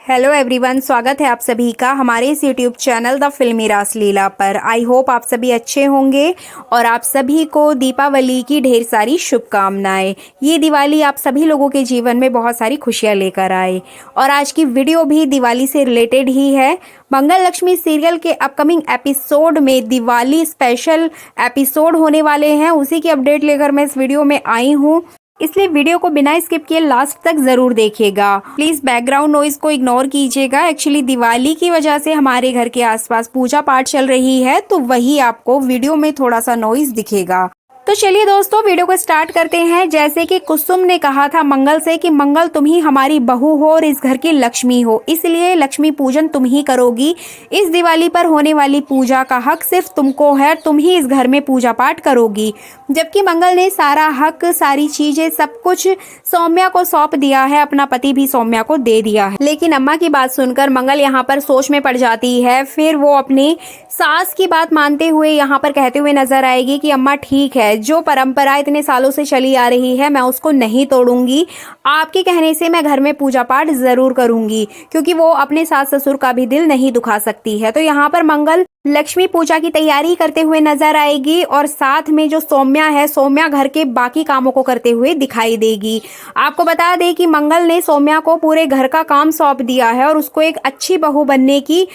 Hello everyone, स्वागत है आप सभी का हमारे इस यूट्यूब चैनल द फिल्मी रासलीला पर। आई होप आप सभी अच्छे होंगे और आप सभी को दीपावली की ढेर सारी शुभकामनाएं। ये दिवाली आप सभी लोगों के जीवन में बहुत सारी खुशियां लेकर आए और आज की वीडियो भी दिवाली से रिलेटेड ही है। मंगल लक्ष्मी सीरियल के अपकमिंग एपिसोड में दिवाली स्पेशल एपिसोड होने वाले हैं, उसी की अपडेट लेकर मैं इस वीडियो में आई हूँ, इसलिए वीडियो को बिना स्किप किए लास्ट तक जरूर देखिएगा। प्लीज बैकग्राउंड नॉइज को इग्नोर कीजिएगा। एक्चुअली दिवाली की वजह से हमारे घर के आसपास पूजा पाठ चल रही है, तो वही आपको वीडियो में थोड़ा सा नॉइज दिखेगा। तो चलिए दोस्तों, वीडियो को स्टार्ट करते हैं। जैसे कि कुसुम ने कहा था मंगल से कि मंगल तुम ही हमारी बहू हो और इस घर की लक्ष्मी हो, इसलिए लक्ष्मी पूजन तुम ही करोगी। इस दिवाली पर होने वाली पूजा का हक सिर्फ तुमको है, तुम ही इस घर में पूजा पाठ करोगी। जबकि मंगल ने सारा हक, सारी चीजें, सब कुछ सौम्या को सौंप दिया है, अपना पति भी सौम्या को दे दिया है। लेकिन अम्मा की बात सुनकर मंगल यहाँ पर सोच में पड़ जाती है। फिर वो अपनी सास की बात मानते हुए यहाँ पर कहते हुए नजर आएगी कि अम्मा ठीक है, जो परंपरा इतने सालों से चली आ रही है मैं उसको नहीं तोड़ूंगी। आपके कहने से मैं घर में पूजा पाठ जरूर करूंगी, क्योंकि वो अपने सास ससुर का भी दिल नहीं दुखा सकती है। तो यहाँ पर मंगल लक्ष्मी पूजा की तैयारी करते हुए नजर आएगी और साथ में जो सौम्या है, सौम्या घर के बाकी कामों को करते हुए दिखाई देगी। आपको बता दें कि मंगल ने सौम्या को पूरे घर का काम सौंप दिया है और उसको एक अच्छी बहू बनने की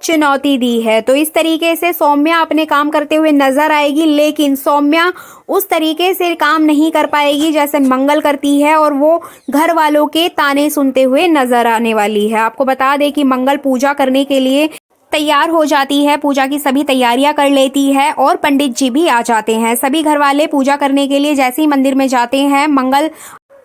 चुनौती दी है। तो इस तरीके से सौम्या अपने काम करते हुए नजर आएगी, लेकिन सौम्या उस तरीके से काम नहीं कर पाएगी जैसे मंगल करती है और वो घर वालों के ताने सुनते हुए नजर आने वाली है। आपको बता दें कि मंगल पूजा करने के लिए तैयार हो जाती है, पूजा की सभी तैयारियां कर लेती है और पंडित जी भी आ जाते हैं। सभी घर वाले पूजा करने के लिए जैसे ही मंदिर में जाते हैं, मंगल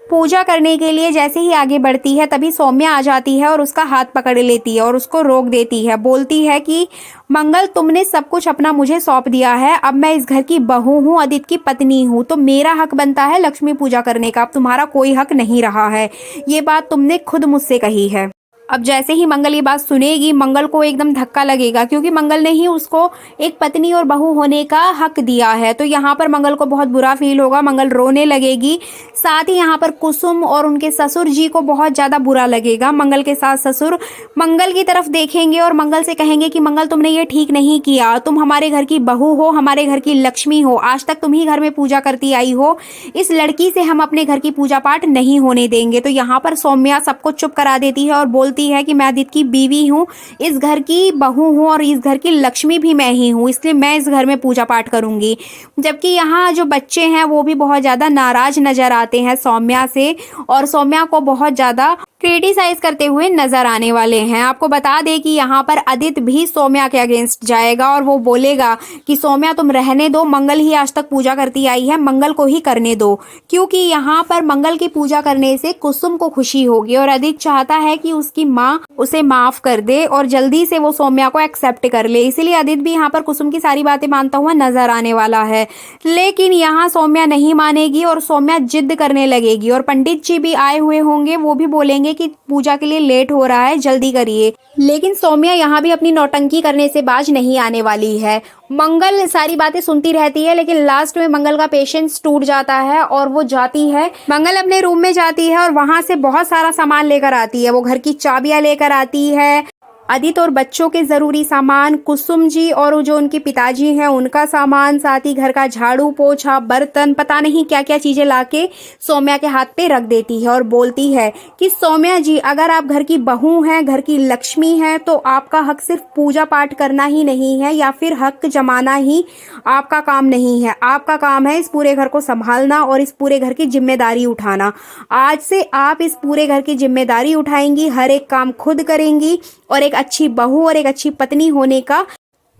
पूजा करने के लिए जैसे ही आगे बढ़ती है, तभी सौम्या आ जाती है और उसका हाथ पकड़ लेती है और उसको रोक देती है। बोलती है कि मंगल, तुमने सब कुछ अपना मुझे सौंप दिया है, अब मैं इस घर की बहू हूँ, आदित्य की पत्नी हूँ, तो मेरा हक बनता है लक्ष्मी पूजा करने का। अब तुम्हारा कोई हक नहीं रहा है। ये बात तुमने खुद मुझसे कही है। अब जैसे ही मंगल ये बात सुनेगी, मंगल को एकदम धक्का लगेगा, क्योंकि मंगल ने ही उसको एक पत्नी और बहू होने का हक दिया है। तो यहाँ पर मंगल को बहुत बुरा फील होगा, मंगल रोने लगेगी। साथ ही यहाँ पर कुसुम और उनके ससुर जी को बहुत ज्यादा बुरा लगेगा। मंगल के सास ससुर मंगल की तरफ देखेंगे और मंगल से कहेंगे कि मंगल, तुमने ये ठीक नहीं किया, तुम हमारे घर की बहू हो, हमारे घर की लक्ष्मी हो, आज तक तुम ही घर में पूजा करती आई हो, इस लड़की से हम अपने घर की पूजा पाठ नहीं होने देंगे। तो यहाँ पर सौम्या सबको चुप करा देती है और बोलती है कि मैं आदित्य की बीवी हूँ, इस घर की बहू हूँ और इस घर की लक्ष्मी भी मैं ही हूँ, इसलिए मैं इस घर में पूजा पाठ करूंगी। जबकि यहाँ जो बच्चे हैं वो भी बहुत ज्यादा नाराज नजर आते हैं सौम्या से और सौम्या को बहुत ज्यादा क्रिटिसाइज करते हुए नजर आने वाले हैं। आपको बता दें कि यहाँ पर आदित्य भी सौम्या के अगेंस्ट जाएगा और वो बोलेगा कि सौम्या तुम रहने दो, मंगल ही आज तक पूजा करती आई है, मंगल को ही करने दो, क्योंकि यहाँ पर मंगल की पूजा करने से कुसुम को खुशी होगी और आदित्य चाहता है कि उसकी माँ उसे माफ कर दे और जल्दी से वो सौम्या को एक्सेप्ट कर ले। इसीलिए आदित्य भी यहाँ पर कुसुम की सारी बातें मानता हुआ नजर आने वाला है। लेकिन यहाँ सौम्या नहीं मानेगी और सौम्या जिद करने लगेगी और पंडित जी भी आए हुए होंगे, वो भी बोलेंगे कि पूजा के लिए लेट हो रहा है, जल्दी करिए। लेकिन सौम्या यहाँ भी अपनी नौटंकी करने से बाज नहीं आने वाली है। मंगल सारी बातें सुनती रहती है, लेकिन लास्ट में मंगल का पेशेंस टूट जाता है और वो जाती है, मंगल अपने रूम में जाती है और वहां से बहुत सारा सामान लेकर आती है। वो घर की चाबियां लेकर आती है, आदित्य और बच्चों के जरूरी सामान, कुसुम जी और जो उनके पिताजी हैं उनका सामान, साथ ही घर का झाड़ू पोछा, बर्तन, पता नहीं क्या क्या चीजें लाके सौम्या के हाथ पे रख देती है और बोलती है कि सौम्या जी, अगर आप घर की बहू हैं, घर की लक्ष्मी हैं, तो आपका हक सिर्फ पूजा पाठ करना ही नहीं है या फिर हक जमाना ही आपका काम नहीं है। आपका काम है इस पूरे घर को संभालना और इस पूरे घर की जिम्मेदारी उठाना। आज से आप इस पूरे घर की जिम्मेदारी उठाएंगी, हर एक काम खुद करेंगी और एक अच्छी बहू और एक अच्छी पत्नी होने का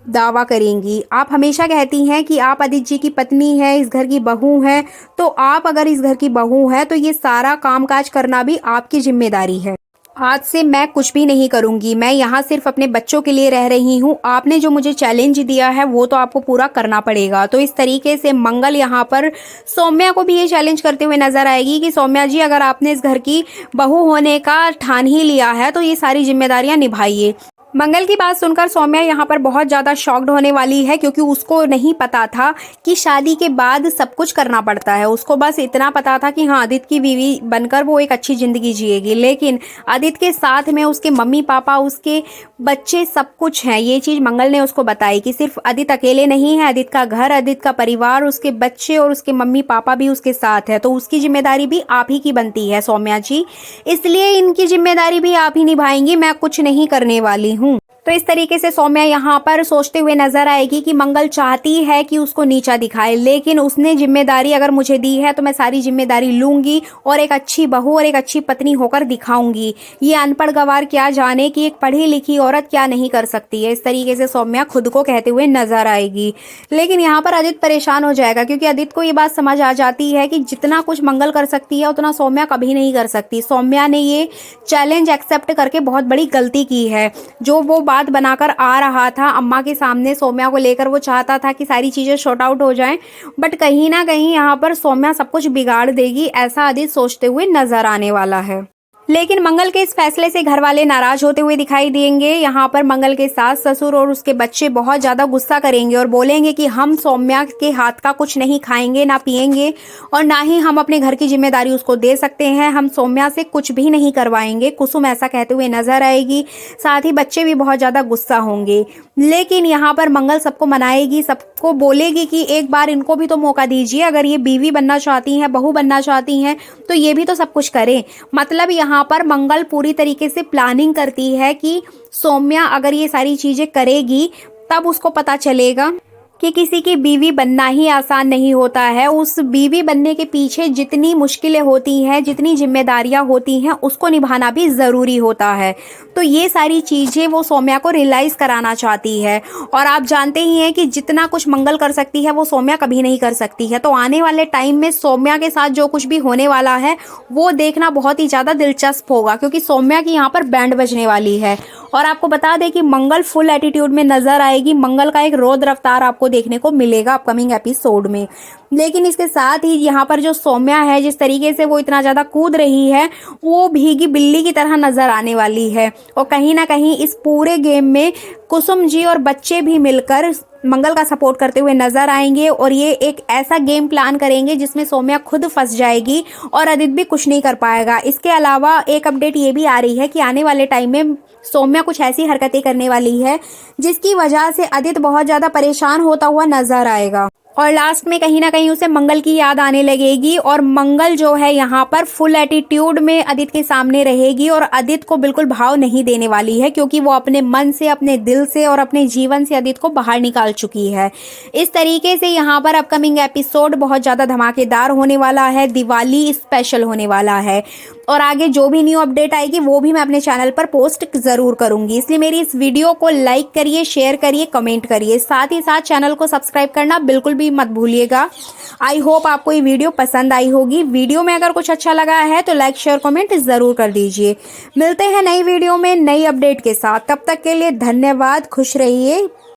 दावा करेंगी। आप हमेशा कहती हैं कि आप आदित्य जी की पत्नी हैं, इस घर की बहू हैं, तो आप अगर इस घर की बहू हैं तो ये सारा कामकाज करना भी आपकी जिम्मेदारी है। आज से मैं कुछ भी नहीं करूंगी, मैं यहाँ सिर्फ अपने बच्चों के लिए रह रही हूँ। आपने जो मुझे चैलेंज दिया है वो तो आपको पूरा करना पड़ेगा। तो इस तरीके से मंगल यहाँ पर सौम्या को भी ये चैलेंज करते हुए नजर आएगी कि सौम्या जी, अगर आपने इस घर की बहू होने का ठान ही लिया है तो ये सारी जिम्मेदारियां निभाइए। मंगल की बात सुनकर सौम्या यहाँ पर बहुत ज़्यादा शॉक्ड होने वाली है, क्योंकि उसको नहीं पता था कि शादी के बाद सब कुछ करना पड़ता है। उसको बस इतना पता था कि हाँ, आदित्य की बीवी बनकर वो एक अच्छी ज़िंदगी जिएगी, लेकिन आदित्य के साथ में उसके मम्मी पापा, उसके बच्चे, सब कुछ हैं। ये चीज़ मंगल ने उसको बताई कि सिर्फ आदित्य अकेले नहीं है, आदित्य का घर, आदित्य का परिवार, उसके बच्चे और उसके मम्मी पापा भी उसके साथ है, तो उसकी जिम्मेदारी भी आप ही की बनती है सौम्या जी, इसलिए इनकी जिम्मेदारी भी आप ही निभाएंगी, मैं कुछ नहीं करने वाली हूँ। तो इस तरीके से सौम्या यहाँ पर सोचते हुए नजर आएगी कि मंगल चाहती है कि उसको नीचा दिखाए, लेकिन उसने जिम्मेदारी अगर मुझे दी है तो मैं सारी जिम्मेदारी लूंगी और एक अच्छी बहू और एक अच्छी पत्नी होकर दिखाऊंगी। ये अनपढ़ गवार क्या जाने कि एक पढ़ी लिखी औरत क्या नहीं कर सकती है। इस तरीके से सौम्या खुद को कहते हुए नजर आएगी। लेकिन यहाँ पर आदित्य परेशान हो जाएगा, क्योंकि आदित्य को ये बात समझ आ जाती है कि जितना कुछ मंगल कर सकती है उतना सौम्या कभी नहीं कर सकती। सौम्या ने ये चैलेंज एक्सेप्ट करके बहुत बड़ी गलती की है। जो वो बात बनाकर आ रहा था अम्मा के सामने सौम्या को लेकर, वो चाहता था कि सारी चीज़ें शॉर्ट आउट हो जाएं, बट कहीं ना कहीं यहाँ पर सौम्या सब कुछ बिगाड़ देगी, ऐसा आदित्य सोचते हुए नजर आने वाला है। लेकिन मंगल के इस फैसले से घर वाले नाराज होते हुए दिखाई देंगे। यहाँ पर मंगल के सास ससुर और उसके बच्चे बहुत ज्यादा गुस्सा करेंगे और बोलेंगे कि हम सौम्या के हाथ का कुछ नहीं खाएंगे, ना पिएंगे, और ना ही हम अपने घर की जिम्मेदारी उसको दे सकते हैं। हम सौम्या से कुछ भी नहीं करवाएंगे। कुसुम ऐसा कहते हुए नजर आएगी, साथ ही बच्चे भी बहुत ज्यादा गुस्सा होंगे। लेकिन यहाँ पर मंगल सबको मनाएगी, सबको बोलेगी कि एक बार इनको भी तो मौका दीजिए। अगर ये बीवी बनना चाहती हैं, बहू बनना चाहती हैं, तो ये भी तो सब कुछ करें। मतलब यहाँ पर मंगल पूरी तरीके से प्लानिंग करती है कि सौम्या अगर ये सारी चीजें करेगी तब उसको पता चलेगा कि किसी की बीवी बनना ही आसान नहीं होता है। उस बीवी बनने के पीछे जितनी मुश्किलें होती हैं, जितनी जिम्मेदारियां होती हैं, उसको निभाना भी ज़रूरी होता है। तो ये सारी चीज़ें वो सौम्या को रियलाइज़ कराना चाहती है। और आप जानते ही हैं कि जितना कुछ मंगल कर सकती है वो सौम्या कभी नहीं कर सकती है। तो आने वाले टाइम में सौम्या के साथ जो कुछ भी होने वाला है वो देखना बहुत ही ज़्यादा दिलचस्प होगा, क्योंकि सौम्या की यहाँ पर बैंड बजने वाली है। और आपको बता दें कि मंगल फुल एटीट्यूड में नजर आएगी। मंगल का एक रौद्र अवतार आपको देखने को मिलेगा अपकमिंग एपिसोड में। लेकिन इसके साथ ही यहाँ पर जो सौम्या है, जिस तरीके से वो इतना ज़्यादा कूद रही है, वो भीगी बिल्ली की तरह नजर आने वाली है। और कहीं ना कहीं इस पूरे गेम में कुसुम जी और बच्चे भी मिलकर मंगल का सपोर्ट करते हुए नजर आएंगे, और ये एक ऐसा गेम प्लान करेंगे जिसमें सौम्या खुद फंस जाएगी और आदित्य भी कुछ नहीं कर पाएगा। इसके अलावा एक अपडेट ये भी आ रही है कि आने वाले टाइम में सौम्या कुछ ऐसी हरकतें करने वाली है जिसकी वजह से आदित्य बहुत ज्यादा परेशान होता हुआ नजर आएगा, और लास्ट में कहीं ना कहीं उसे मंगल की याद आने लगेगी। और मंगल जो है यहाँ पर फुल एटीट्यूड में आदित्य के सामने रहेगी और आदित्य को बिल्कुल भाव नहीं देने वाली है, क्योंकि वो अपने मन से, अपने दिल से और अपने जीवन से आदित्य को बाहर निकाल चुकी है। इस तरीके से यहाँ पर अपकमिंग एपिसोड बहुत ज़्यादा धमाकेदार होने वाला है, दिवाली स्पेशल होने वाला है। और आगे जो भी न्यू अपडेट आएगी वो भी मैं अपने चैनल पर पोस्ट ज़रूर करूंगी। इसलिए मेरी इस वीडियो को लाइक करिए, शेयर करिए, कमेंट करिए, साथ ही साथ चैनल को सब्सक्राइब करना बिल्कुल भी मत भूलिएगा। आई होप आपको ये वीडियो पसंद आई होगी। वीडियो में अगर कुछ अच्छा लगा है तो लाइक शेयर कमेंट ज़रूर कर दीजिए। मिलते हैं नई वीडियो में नई अपडेट के साथ। तब तक के लिए धन्यवाद, खुश रहिए।